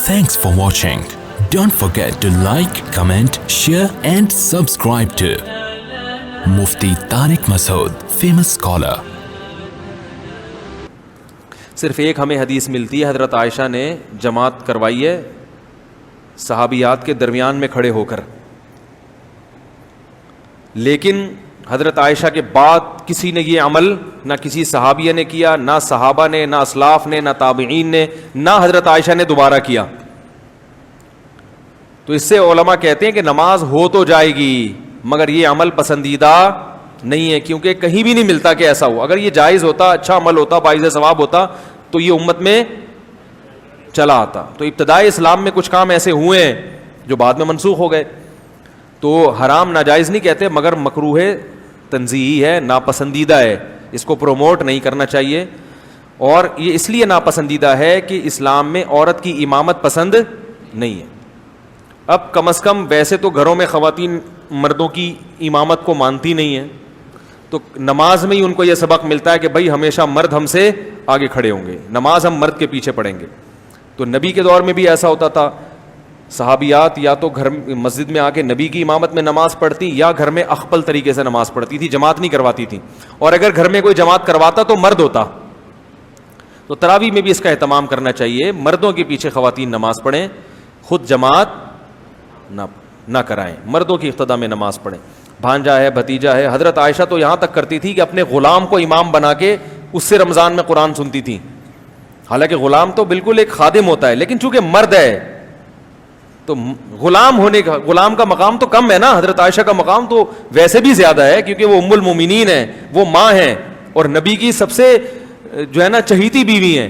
Thanks for watching. Don't forget to like, comment, share and subscribe to Mufti Tariq Masood, famous scholar. صرف ایک ہمیں حدیث ملتی ہے, حضرت عائشہ نے جماعت کروائی ہے صحابیات کے درمیان میں کھڑے ہو کر, لیکن حضرت عائشہ کے بعد کسی نے یہ عمل نہ کسی صحابیہ نے کیا, نہ صحابہ نے, نہ اسلاف نے, نہ تابعین نے, نہ حضرت عائشہ نے دوبارہ کیا. تو اس سے علماء کہتے ہیں کہ نماز ہو تو جائے گی مگر یہ عمل پسندیدہ نہیں ہے, کیونکہ کہیں بھی نہیں ملتا کہ ایسا ہو. اگر یہ جائز ہوتا, اچھا عمل ہوتا, باعث ثواب ہوتا تو یہ امت میں چلا آتا. تو ابتدائی اسلام میں کچھ کام ایسے ہوئے ہیں جو بعد میں منسوخ ہو گئے. تو حرام ناجائز نہیں کہتے مگر مکروہ تنزیہی ہے, ناپسندیدہ ہے, اس کو پروموٹ نہیں کرنا چاہیے. اور یہ اس لیے ناپسندیدہ ہے کہ اسلام میں عورت کی امامت پسند نہیں ہے. اب کم از کم ویسے تو گھروں میں خواتین مردوں کی امامت کو مانتی نہیں ہیں, تو نماز میں ہی ان کو یہ سبق ملتا ہے کہ بھائی ہمیشہ مرد ہم سے آگے کھڑے ہوں گے, نماز ہم مرد کے پیچھے پڑھیں گے. تو نبی کے دور میں بھی ایسا ہوتا تھا, صحابیات یا تو گھر مسجد میں آ کے نبی کی امامت میں نماز پڑھتی یا گھر میں اخپل طریقے سے نماز پڑھتی تھی, جماعت نہیں کرواتی تھی. اور اگر گھر میں کوئی جماعت کرواتا تو مرد ہوتا. تو تراویح میں بھی اس کا اہتمام کرنا چاہیے, مردوں کے پیچھے خواتین نماز پڑھیں, خود جماعت نہ کرائیں, مردوں کی اقتداء میں نماز پڑھیں. بھانجا ہے, بھتیجا ہے, حضرت عائشہ تو یہاں تک کرتی تھی کہ اپنے غلام کو امام بنا کے اس سے رمضان میں قرآن سنتی تھی. حالانکہ غلام تو بالکل ایک خادم ہوتا ہے, لیکن چونکہ مرد ہے تو غلام کا مقام تو کم ہے نا. حضرت عائشہ کا مقام تو ویسے بھی زیادہ ہے کیونکہ وہ ام المومنین ہیں, وہ ماں ہیں اور نبی کی سب سے جو ہے نا چہیتی بیوی ہیں.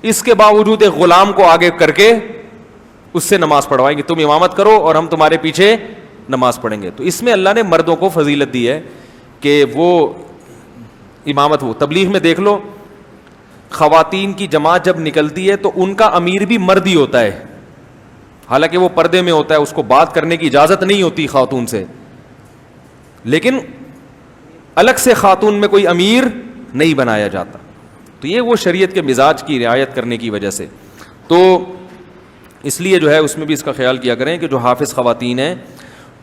اس کے باوجود ایک غلام کو آگے کر کے اس سے نماز پڑھوائیں گے, تم امامت کرو اور ہم تمہارے پیچھے نماز پڑھیں گے. تو اس میں اللہ نے مردوں کو فضیلت دی ہے کہ وہ امامت. وہ تبلیغ میں دیکھ لو, خواتین کی جماعت جب نکلتی ہے تو ان کا امیر بھی مرد ہی ہوتا ہے, حالانکہ وہ پردے میں ہوتا ہے, اس کو بات کرنے کی اجازت نہیں ہوتی خاتون سے, لیکن الگ سے خاتون میں کوئی امیر نہیں بنایا جاتا. تو یہ وہ شریعت کے مزاج کی رعایت کرنے کی وجہ سے. تو اس لیے جو ہے اس میں بھی اس کا خیال کیا کریں کہ جو حافظ خواتین ہیں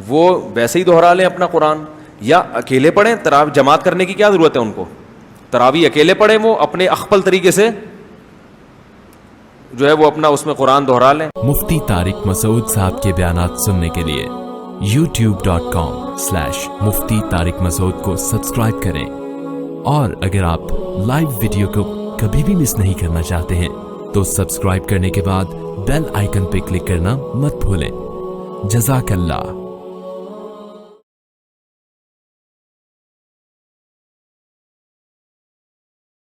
وہ ویسے ہی دہرا لیں اپنا قرآن, یا اکیلے پڑھیں. تراویح جماعت کرنے کی کیا ضرورت ہے ان کو, تراویح اکیلے پڑھیں, وہ اپنے اخپل طریقے سے جو ہے وہ اپنا اس میں قرآن دہرا لیں. مفتی طارق مسعود صاحب کے بیانات سننے کے لیے youtube.com/مفتی طارق مسعود کو سبسکرائب کریں. اور اگر آپ لائیو ویڈیو کو کبھی بھی مس نہیں کرنا چاہتے ہیں تو سبسکرائب کرنے کے بعد بیل آئیکن پہ کلک کرنا مت بھولیں. جزاک اللہ.